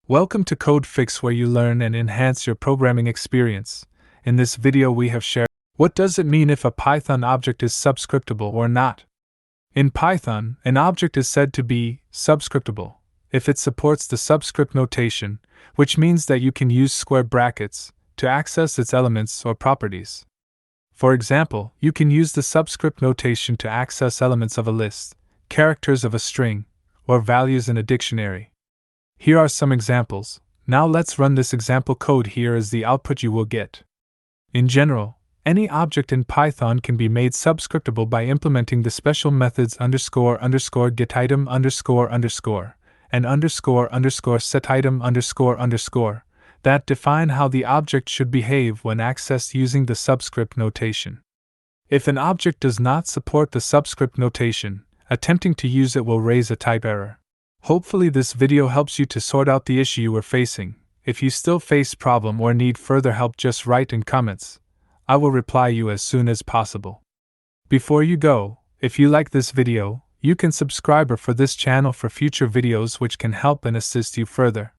Welcome to Code Fix, where you learn and enhance your programming experience. In this video we have shared what does it mean if a Python object is subscriptable or not. In Python, an object is said to be subscriptable if it supports the subscript notation, which means that you can use square brackets to access its elements or properties. For example, you can use the subscript notation to access elements of a list, characters of a string, or values in a dictionary. Here are some examples. Now let's run this example code. Here is the output you will get. In general, any object in Python can be made subscriptable by implementing the special methods __getItem__ and __setItem__ that define how the object should behave when accessed using the subscript notation. If an object does not support the subscript notation, attempting to use it will raise a type error. Hopefully this video helps you to sort out the issue you are facing. If you still face problem or need further help, just write in comments. I will reply you as soon as possible. Before you go, if you like this video, you can subscribe for this channel for future videos which can help and assist you further.